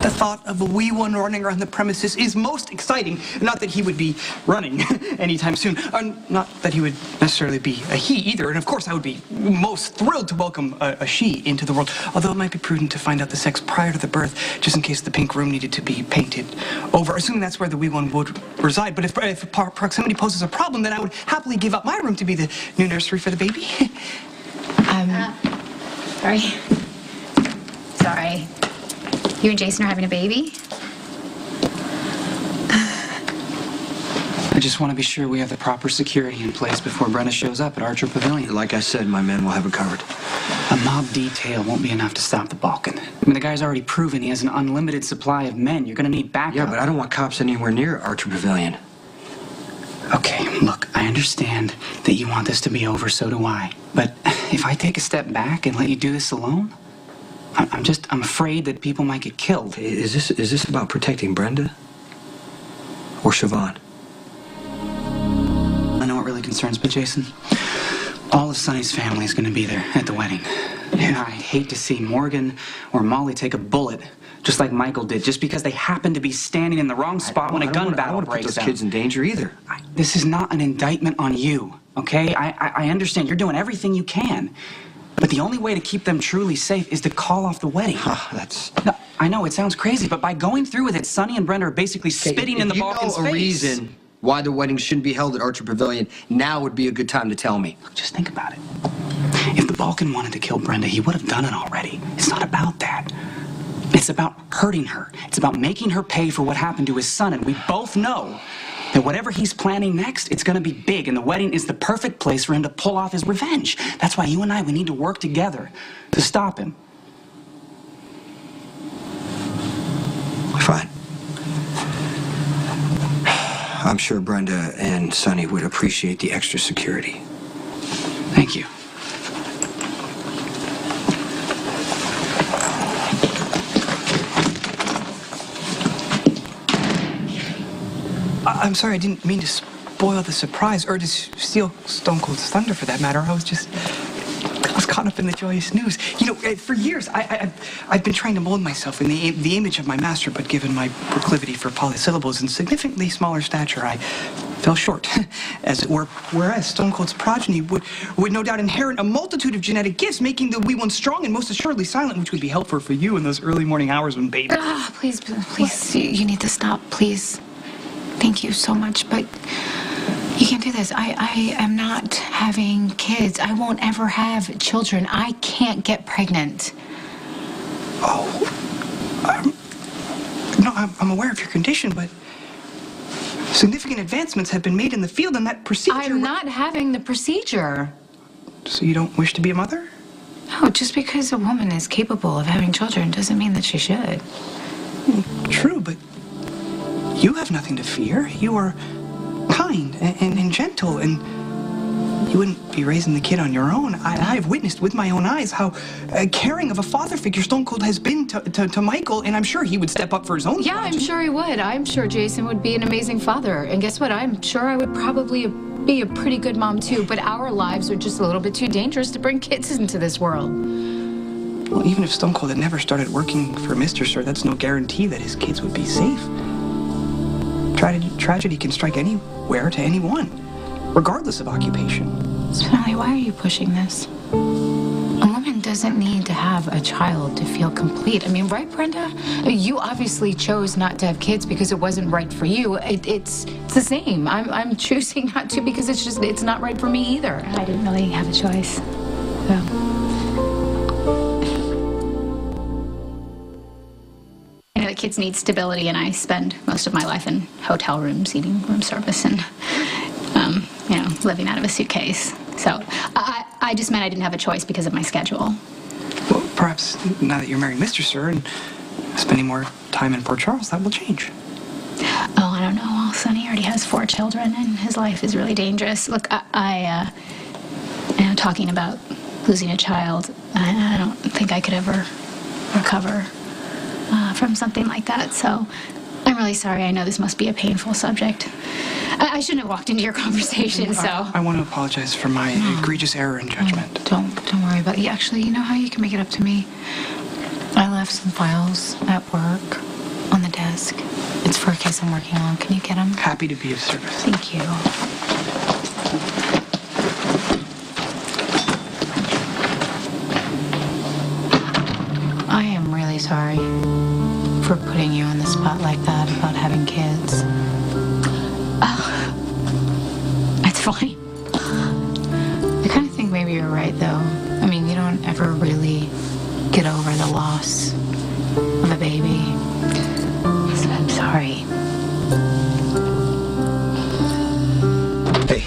The thought of a wee one running around the premises is most exciting. Not that he would be running anytime soon. Not that he would necessarily be a he either. And of course, I would be most thrilled to welcome a she into the world. Although it might be prudent to find out the sex prior to the birth, just in case the pink room needed to be painted over, assuming that's where the wee one would reside. But if proximity poses a problem, then I would happily give up my room to be the new nursery for the baby. Sorry. Sorry. You and Jason are having a baby? I just want to be sure we have the proper security in place before Brenda shows up at Archer Pavilion. Like I said, my men will have it covered. A mob detail won't be enough to stop the Balkan. I mean, the guy's already proven he has an unlimited supply of men. You're going to need backup. Yeah, but I don't want cops anywhere near Archer Pavilion. Okay, look, I understand that you want this to be over, so do I. But if I take a step back and let you do this alone, I'm afraid that people might get killed. Is this about protecting Brenda? Or Siobhan? I know what really concerns me, Jason. All of Sonny's family is going to be there at the wedding. And I hate to see Morgan or Molly take a bullet, just like Michael did, just because they happen to be standing in the wrong spot when a gun battle breaks out. I don't want to put those kids in danger either. This is not an indictment on you, okay? I understand you're doing everything you can. But the only way to keep them truly safe is to call off the wedding. No, I know, it sounds crazy, but by going through with it, Sonny and Brenda are basically spitting in the Balkan's face. If you know a reason why the wedding shouldn't be held at Archer Pavilion, now would be a good time to tell me. Look, just think about it. If the Balkan wanted to kill Brenda, he would have done it already. It's not about that. It's about hurting her. It's about making her pay for what happened to his son, and we both know that whatever he's planning next, it's going to be big, and the wedding is the perfect place for him to pull off his revenge. That's why you and I, we need to work together to stop him. Fine. I'm sure Brenda and Sonny would appreciate the extra security. Thank you. I'm sorry, I didn't mean to spoil the surprise, or to steal Stone Cold's thunder for that matter. I was caught up in the joyous news. You know, for years, I've been trying to mold myself in the image of my master, but given my proclivity for polysyllables and significantly smaller stature, I fell short, as it were. Whereas Stone Cold's progeny would no doubt inherit a multitude of genetic gifts, making the wee one strong and most assuredly silent, which would be helpful for you in those early morning hours when baby... Please, you need to stop, please. Thank you so much, but you can't do this. I am not having kids. I won't ever have children. I can't get pregnant. Oh, no, I'm aware of your condition, but significant advancements have been made in the field, and that procedure... I'm not having the procedure. So you don't wish to be a mother? No, just because a woman is capable of having children doesn't mean that she should. True, but you have nothing to fear. You are kind and gentle, and you wouldn't be raising the kid on your own. I've witnessed with my own eyes how caring of a father figure Stone Cold has been to Michael, and I'm sure he would step up for his own Yeah, progeny. I'm sure he would. I'm sure Jason would be an amazing father. And guess what? I'm sure I would probably be a pretty good mom, too. But our lives are just a little bit too dangerous to bring kids into this world. Well, even if Stone Cold had never started working for Mr. Sir, that's no guarantee that his kids would be safe. Tragedy can strike anywhere to anyone, regardless of occupation. Sonali, why are you pushing this? A woman doesn't need to have a child to feel complete. I mean, right, Brenda? You obviously chose not to have kids because it wasn't right for you. It's the same. I'm choosing not to because it's not right for me either. I didn't really have a choice. So. I know that kids need stability, and I spend most of my life in hotel rooms, eating room service, and, living out of a suitcase. So I just meant I didn't have a choice because of my schedule. Well, perhaps now that you're marrying Mr. Sir and spending more time in Port Charles, that will change. Oh, I don't know. Well, Sonny already has 4 children, and his life is really dangerous. Look, talking about losing a child, I don't think I could ever recover from something like that, so I'm really sorry. I know this must be a painful subject. I shouldn't have walked into your conversation, so... I want to apologize for my egregious error in judgment. Don't worry about it. Actually, you know how you can make it up to me? I left some files at work. desk. It's for a case I'm working on. Can you get him? Happy to be of service. Thank you. I am really sorry for putting you on the spot like that about having kids. It's fine. I kind of think maybe you're right, though. I mean, you don't ever really get over the loss of a baby. So I'm sorry. Hey,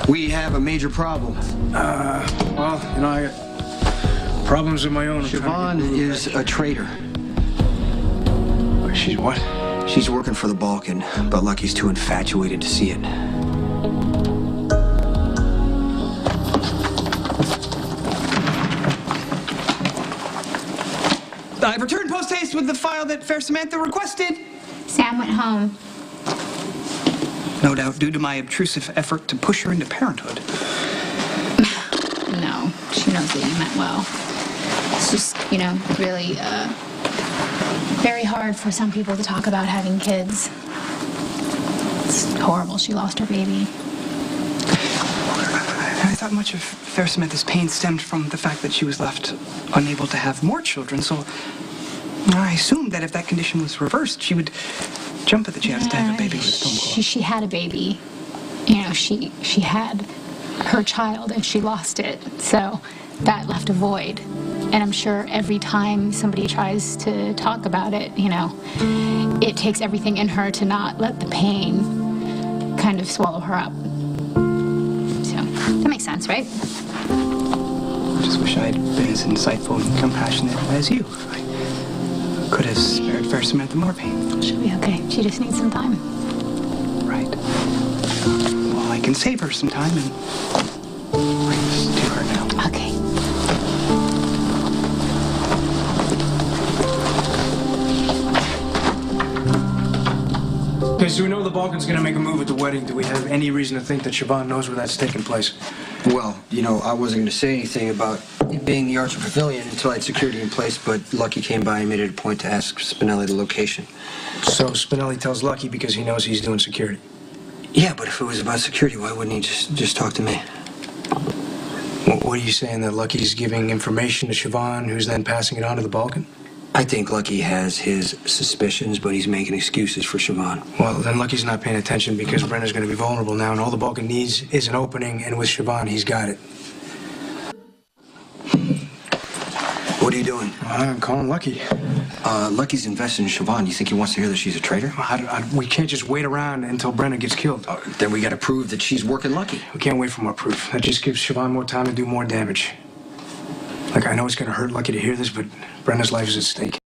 we have a major problem. Well, you know, I got problems of my own. Siobhan is a traitor. She's what? She's working for the Balkan, but Lucky's too infatuated to see it. I've returned post-haste with the file that Fair Samantha requested. Sam went home. No doubt due to my obtrusive effort to push her into parenthood. No, she knows that you meant well. It's just, you know, really very hard for some people to talk about having kids. It's horrible she lost her baby. I thought much of Fair Samantha's pain stemmed from the fact that she was left unable to have more children, so I assumed that if that condition was reversed, she would jump at the chance to have a baby with Stone Cold. She had a baby. You know, she had her child and she lost it. So that left a void. And I'm sure every time somebody tries to talk about it, you know, it takes everything in her to not let the pain kind of swallow her up. So that makes sense, right? I just wish I'd been as insightful and compassionate as you. I could have spared Fair Samantha more pain. She'll be okay. She just needs some time. Right. Well, I can save her some time and bring this to her now. Okay. Okay, so we know the Balkan's gonna make a move at the wedding. Do we have any reason to think that Siobhan knows where that's taking place? Well, you know, I wasn't going to say anything about it being the Archer Pavilion until I had security in place, but Lucky came by and made it a point to ask Spinelli the location. So Spinelli tells Lucky because he knows he's doing security. Yeah, but if it was about security, why wouldn't he just talk to me? What are you saying, that Lucky's giving information to Siobhan, who's then passing it on to the Balkan? I think Lucky has his suspicions, but he's making excuses for Siobhan. Well, then Lucky's not paying attention because Brenda's going to be vulnerable now, and all the Balkan needs is an opening, and with Siobhan, he's got it. What are you doing? I'm calling Lucky. Lucky's invested in Siobhan. You think he wants to hear that she's a traitor? We can't just wait around until Brenda gets killed. Then we got to prove that she's working Lucky. We can't wait for more proof. That just gives Siobhan more time to do more damage. Like, I know it's going to hurt Lucky to hear this, but Brenda's life is at stake.